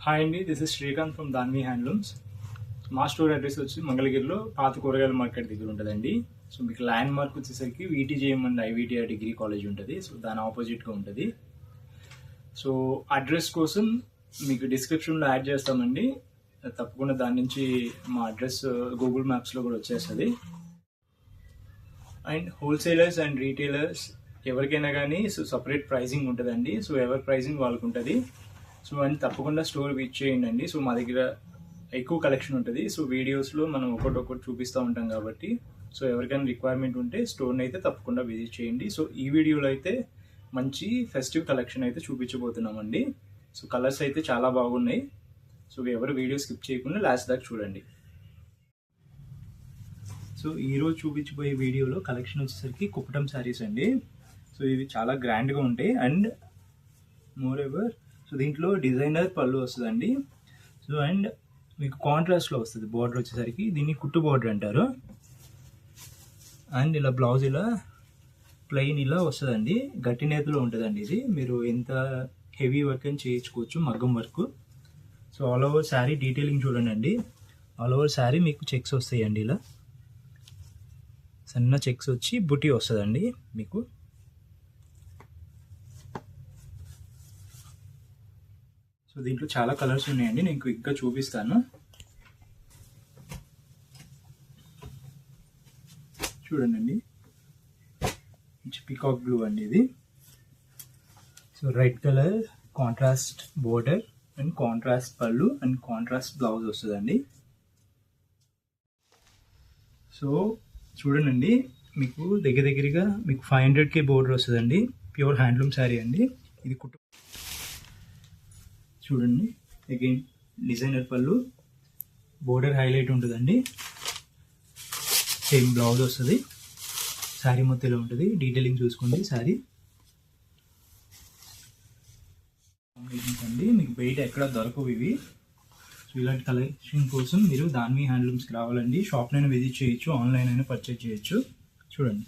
Hi అండి, this is Srikanth from Danvi handlooms. మా store address వచ్చి మంగళగిరిలో పాత కూరగాయల మార్కెట్ దగ్గర ఉంటుందండి. సో మీకు ల్యాండ్ మార్క్ వచ్చేసరికి వీటీజేఎం అండ్ ఐవీటీఆర్ డిగ్రీ కాలేజ్ ఉంటుంది. సో దాని ఆపోజిట్గా ఉంటుంది. సో అడ్రస్ కోసం మీకు డిస్క్రిప్షన్లో యాడ్ చేస్తామండి. తప్పకుండా దాని నుంచి మా అడ్రస్ గూగుల్ మ్యాప్స్లో కూడా వచ్చేస్తుంది. అండ్ హోల్సేలర్స్ అండ్ రీటైలర్స్ ఎవరికైనా కానీ సపరేట్ ప్రైజింగ్ ఉంటుందండి. సో ఎవరి ప్రైజింగ్ వాళ్ళకు ఉంటుంది. సో అని తప్పకుండా స్టోర్ విజిట్ చేయండి. సో మా దగ్గర ఎక్కువ కలెక్షన్ ఉంటుంది. సో వీడియోస్లో మనం ఒకటి చూపిస్తూ ఉంటాం కాబట్టి సో ఎవరికైనా రిక్వైర్మెంట్ ఉంటే స్టోర్ని అయితే తప్పకుండా విజిట్ చేయండి. సో ఈ వీడియోలో అయితే మంచి ఫెస్టివ్ కలెక్షన్ అయితే చూపించబోతున్నామండి. సో కలర్స్ అయితే చాలా బాగున్నాయి. సో ఎవరు వీడియో స్కిప్ చేయకుండా లాస్ట్ దాకా చూడండి. సో ఈరోజు చూపించబోయే వీడియోలో కలెక్షన్ వచ్చేసరికి కుప్పటం శారీస్ అండి. సో ఇవి చాలా గ్రాండ్గా ఉంటాయి. అండ్ మోర్ ఎవర్ సో దీంట్లో డిజైనర్ పళ్ళు వస్తుందండి. సో అండ్ మీకు కాంట్రాస్ట్లో వస్తుంది. బార్డర్ వచ్చేసరికి దీన్ని కుట్టు బార్డర్ అంటారు. అండ్ ఇలా బ్లౌజ్ ఇలా ప్లెయిన్ ఇలా వస్తుందండి. గట్టి నేతలో ఉంటుందండి. ఇది మీరు ఎంత హెవీ వర్క్ అని చేయించుకోవచ్చు, మగ్గం work. So all over sari detailing చూడండి. ఆల్ ఓవర్ శారీ మీకు చెక్స్ వస్తాయండి. ఇలా సన్న చెక్స్ వచ్చి బుటీ వస్తుందండి మీకు. సో దీంట్లో చాలా కలర్స్ ఉన్నాయండి. నేను క్విక్గా చూపిస్తాను. చూడండి, పికాక్ బ్లూ అండి ఇది. So red colour contrast border and contrast పళ్ళు అండ్ కాంట్రాస్ట్ బ్లౌజ్ వస్తుందండి. సో చూడండి, మీకు దగ్గరగా మీకు 500K బోర్డర్ వస్తుందండి. ప్యూర్ హ్యాండ్లూమ్ శారీ అండి ఇది. కుట్టు చూడండి, అగైన్ డిజైనర్ పళ్ళు, బోర్డర్ హైలైట్ ఉంటుందండి. సేమ్ బ్లౌజ్ వస్తుంది. శారీ మొత్తం ఇలా ఉంటుంది. డీటెయిలింగ్ చూసుకోండి. శారీ అండి మీకు బయట ఎక్కడ దొరకవు ఇవి. సో ఇలాంటి కలెక్షన్ కోసం మీరు దాన్వి హ్యాండ్లూమ్స్కి రావాలండి. షాప్నైనా విజిట్ చేయొచ్చు, ఆన్లైన్ అయినా పర్చేజ్ చేయొచ్చు. చూడండి,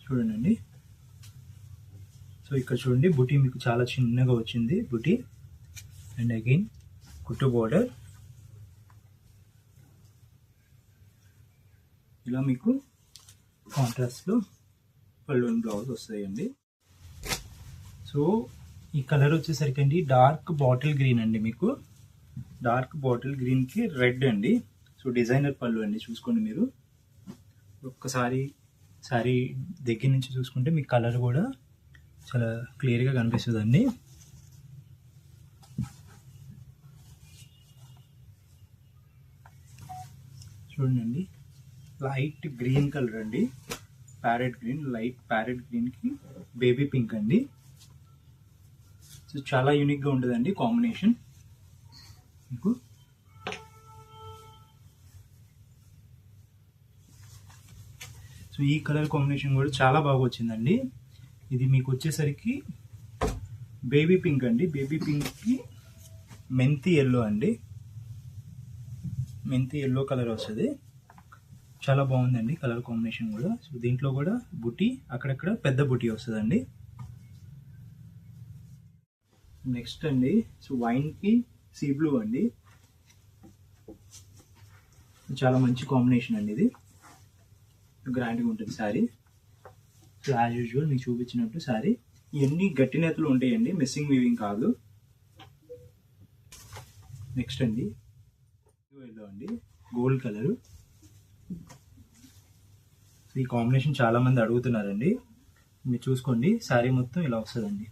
చూడండి. సో ఇక్కడ చూడండి, బుటీ మీకు చాలా చిన్నగా వచ్చింది బుటీ. అండ్ అగైన్ కుట్టు బోర్డర్ ఇలా మీకు కాంట్రాస్ట్లో పళ్ళు అండ్ బ్లౌజ్ వస్తాయండి. సో ఈ కలర్ వచ్చేసరికి అండి డార్క్ బాటిల్ గ్రీన్ అండి. మీకు డార్క్ బాటిల్ గ్రీన్కి రెడ్ అండి. సో డిజైనర్ పళ్ళు అండి. చూసుకోండి మీరు ఒక్కసారి శారీ దగ్గర నుంచి చూసుకుంటే మీకు కలర్ కూడా చాలా క్లియర్గా కనిపిస్తుందండి. చూడండి, లైట్ గ్రీన్ కలర్ అండి. ప్యారెట్ గ్రీన్, లైట్ ప్యారెట్ గ్రీన్కి బేబీ పింక్ అండి. సో చాలా యూనిక్గా ఉంటుందండి కాంబినేషన్ మీకు. సో ఈ కలర్ కాంబినేషన్ కూడా చాలా బాగా వచ్చిందండి. ఇది మీకు వచ్చేసరికి బేబీ పింక్ అండి. బేబీ పింక్కి మెంతి ఎల్లో అండి. మెంతి ఎల్లో కలర్ వస్తుంది. చాలా బాగుందండి కలర్ కాంబినేషన్ కూడా. సో దీంట్లో కూడా బుటీ అక్కడక్కడ పెద్ద బుటీ వస్తుందండి. నెక్స్ట్ అండి, సో వైన్కి సీ బ్లూ అండి. చాలా మంచి కాంబినేషన్ అండి. ఇది గ్రాండ్గా ఉంటుంది శారీ. సో యాజ్ యూజువల్ మీకు చూపించినట్టు శారీ ఇవన్నీ గట్టి నేతలు ఉంటాయండి, మిస్సింగ్ వీవింగ్ కాదు. నెక్స్ట్ అండి ఎల్లో అండి, గోల్డ్ కలరు. ఈ కాంబినేషన్ చాలా మంది అడుగుతున్నారండి. మీరు చూసుకోండి, శారీ మొత్తం ఇలా వస్తుందండి.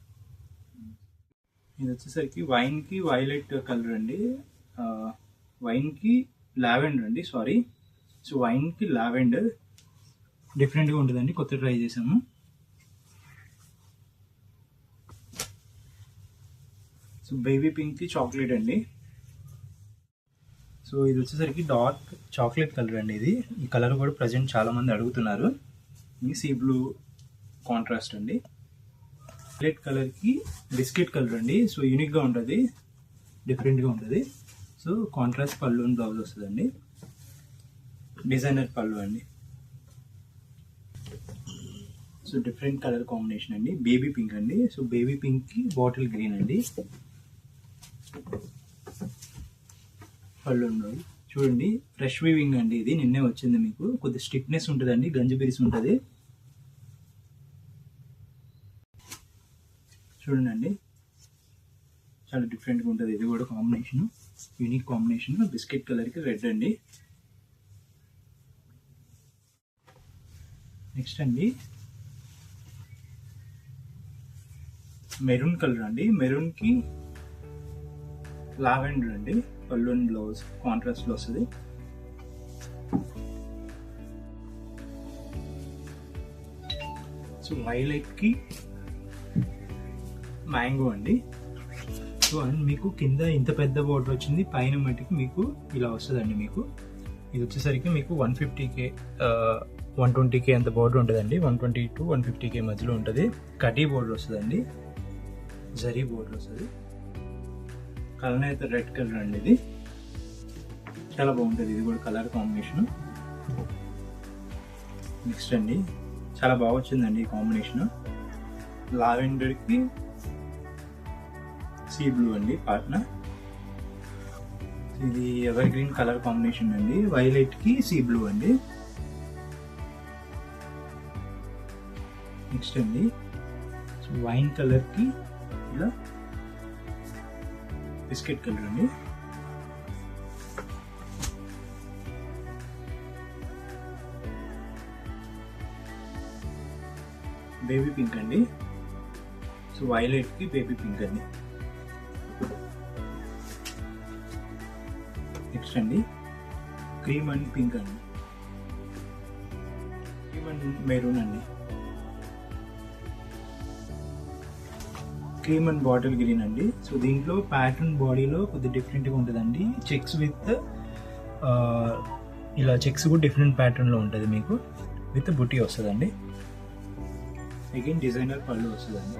ఇది వచ్చేసరికి వైన్కి వైలెట్ కలర్ అండి. వైన్కి లావెండర్ అండి, సారీ. సో వైన్కి లావెండర్ డిఫరెంట్గా ఉంటుందండి. కొత్త ట్రై చేసాము. సో బేబీ పింక్కి చాక్లెట్ అండి. సో ఇది వచ్చేసరికి డార్క్ చాక్లెట్ కలర్ అండి. ఇది ఈ కలర్ కూడా ప్రజెంట్ చాలా మంది అడుగుతున్నారు. ఇది సీ బ్లూ కాంట్రాస్ట్ అండి. చాక్లెట్ కలర్కి బిస్కెట్ కలర్ అండి. సో యూనిక్గా ఉంటుంది, డిఫరెంట్గా ఉంటుంది. సో కాంట్రాస్ట్ పళ్ళు అండ్ బ్లౌజ్ వస్తుందండి. డిజైనర్ పళ్ళు అండి. సో డిఫరెంట్ కలర్ కాంబినేషన్ అండి, బేబీ పింక్ అండి. సో బేబీ పింక్ కి బాటిల్ గ్రీన్ అండి. పళ్ళు చూడండి, ఫ్రెష్ వీవింగ్ అండి, ఇది నిన్నే వచ్చింది. మీకు కొద్ది స్టిఫ్నెస్ ఉంటుందండి, గంజి బిరిసి ఉంటుంది. చూడండి, చాలా డిఫరెంట్గా ఉంటుంది. ఇది కూడా కాంబినేషన్, యూనిక్ కాంబినేషన్. బిస్కెట్ కలర్కి రెడ్ అండి. నెక్స్ట్ అండి మెరూన్ కలర్ అండి. మెరూన్కి లావెండర్ అండి. పళ్ళు అండ్ బ్లౌజ్ కాంట్రాస్ట్లో వస్తుంది. సో వైలెట్కి మ్యాంగో అండి. సో అండ్ మీకు కింద ఇంత పెద్ద బోర్డర్ వచ్చింది, పైన మట్టికి మీకు ఇలా వస్తుందండి. మీకు ఇది వచ్చేసరికి మీకు 150K 120K అంత బోర్డర్ ఉంటుందండి. 120 to 150K మధ్యలో ఉంటుంది. కటీ బోర్డర్ వస్తుందండి, జరీ బోర్డర్ వస్తుంది. కలర్ అయితే రెడ్ కలర్ అండి. ఇది చాలా బాగుంటుంది, ఇది కూడా కలర్ కాంబినేషన్. నెక్స్ట్ అండి చాలా బాగా వచ్చిందండి ఈ కాంబినేషన్. లావెండర్కి సీ బ్లూ అండి పార్ట్నర్. ఇది ఎవర్ గ్రీన్ కలర్ కాంబినేషన్ అండి. వైలెట్కి సీ బ్లూ అండి. నెక్స్ట్ అండి వైన్ కలర్కి ఇలా బిస్కెట్ కలర్ అండి. బేబీ పింక్ అండి. సో వైలెట్కి బేబీ పింక్ అండి. నెక్స్ట్ అండి క్రీమ్ అండ్ పింక్ అండి. క్రీమ్ అండ్ మెరూన్ అండి. క్రీమ్ అండ్ బాటిల్ గ్రీన్ అండి. సో దీంట్లో ప్యాటర్న్ బాడీలో కొద్దిగా డిఫరెంట్గా ఉంటుందండి. చెక్స్ విత్ ఇలా చెక్స్ కూడా డిఫరెంట్ ప్యాటర్న్లో ఉంటుంది. మీకు విత్ బుటీ వస్తుందండి. అగైన్ డిజైనర్ పళ్ళు వస్తుందండి.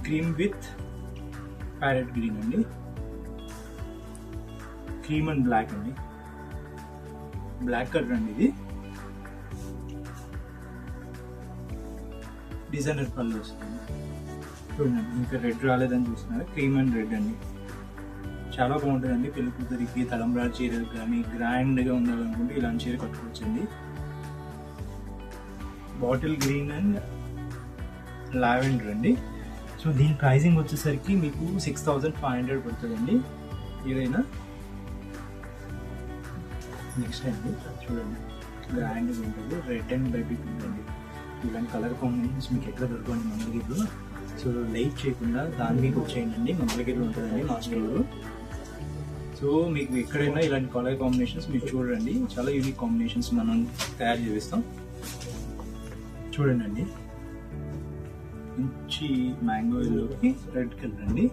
క్రీమ్ విత్ ప్యారెట్ గ్రీన్ అండి. క్రీమ్ అండ్ బ్లాక్ అండి. బ్లాక్ కలర్ అండి. ఇది డిజైనర్ పళ్ళు వస్తుంది. చూడండి, ఇంకా రెడ్ రాలేదని చూస్తున్నారు. క్రీమ్ అండ్ రెడ్ అండి. చాలా బాగుంటుందండి. పెళ్లి కూతురికి తలంబ్రాల చీరలు కానీ గ్రాండ్గా ఉండాలనుకుంటే ఇలాంటి చీర కట్టుకోవచ్చండి. బాటిల్ గ్రీన్ అండ్ లావెండర్ అండి. సో దీని ప్రైజింగ్ వచ్చేసరికి మీకు 6500 పడుతుందండి ఏదైనా. నెక్స్ట్ అండి చూడండి, గ్రాండ్గా ఉంటుంది. రెడ్ అండ్ బేబీ పింక్ అండి. ఇలాంటి కలర్ కాంబినేషన్స్ మీకు ఎక్కడ దొరకండి మంగళగిరిలో. సో లైట్ చేయకుండా దాని మీకు వచ్చేయండి. మంగళగిరిలో ఉంటుందండి మా స్టోర్. సో మీకు ఎక్కడైనా ఇలాంటి కలర్ కాంబినేషన్స్ మీరు చూడండి. చాలా యూనిక్ కాంబినేషన్స్ మనం తయారు చేస్తాం. చూడండి అండి, మంచి మ్యాంగో ఎల్లోకి రెడ్ కలర్ అండి.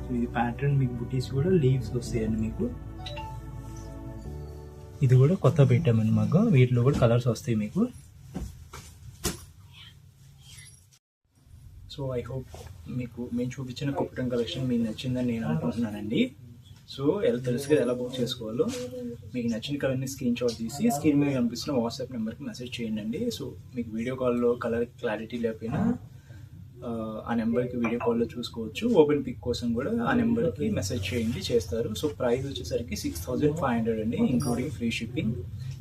సో ఇది ప్యాటర్న్ మీకు బుటీస్ కూడా లీవ్స్ వస్తాయండి. మీకు ఇది కూడా కొత్త పెట్టామని మాకు. వీటిలో కూడా కలర్స్ వస్తాయి మీకు. సో ఐ హోప్ మీకు మేము చూపించిన కుప్పటం కలెక్షన్ మీకు నచ్చిందని నేను అనుకుంటున్నానండి. సో ఎలా తెలుసు ఎలా బుక్ చేసుకోవాలో. మీకు నచ్చిన కలర్ని స్క్రీన్ షాట్ తీసి స్క్రీన్ మీద కనిపిస్తున్న వాట్సాప్ నెంబర్కి మెసేజ్ చేయండి. సో మీకు వీడియో కాల్లో కలర్ క్లారిటీ లేకపోయినా ఆ నెంబర్కి వీడియో కాల్లో చూసుకోవచ్చు. ఓపెన్ పిక్ కోసం కూడా ఆ నెంబర్కి మెసేజ్ చేయండి, చేస్తారు. సో ప్రైస్ వచ్చేసరికి 6500 అండి, including free shipping.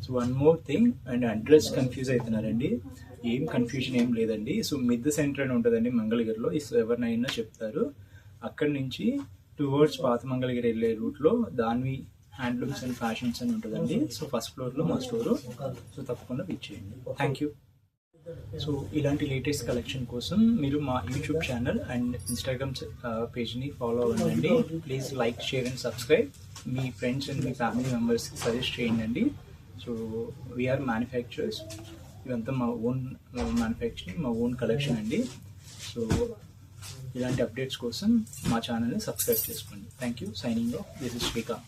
So one more thing, and address confuse అవుతున్నారండి. ఏం కన్ఫ్యూజన్ ఏం లేదండి. సో మిడ్ సెంటర్ అని ఉంటుందండి మంగళగిరిలో. సో ఎవరినైనా చెప్తారు. అక్కడి నుంచి టువర్డ్స్ పాత మంగళగిరి వెళ్ళే రూట్లో దాన్వి హ్యాండ్లూమ్స్ అండ్ ఫ్యాషన్స్ అని ఉంటుందండి. సో ఫస్ట్ ఫ్లోర్లో మా స్టోరు. సో తప్పకుండా విజిట్ చేయండి. Thank you. సో ఇలాంటి లేటెస్ట్ కలెక్షన్ కోసం మీరు మా యూట్యూబ్ ఛానల్ అండ్ ఇన్స్టాగ్రామ్ పేజ్ని ఫాలో అవ్వండి. Please like, share and subscribe. మీ ఫ్రెండ్స్ అండ్ మీ ఫ్యామిలీ మెంబర్స్కి సజెస్ట్ చేయండి. So we are manufacturers. ఇదంతా మా ఓన్ మ్యానుఫ్యాక్చరింగ్, మా ఓన్ కలెక్షన్ అండి. సో ఇలాంటి అప్డేట్స్ కోసం మా ఛానల్ని సబ్స్క్రైబ్ చేసుకోండి. Thank you. Signing off. This is Srikanth.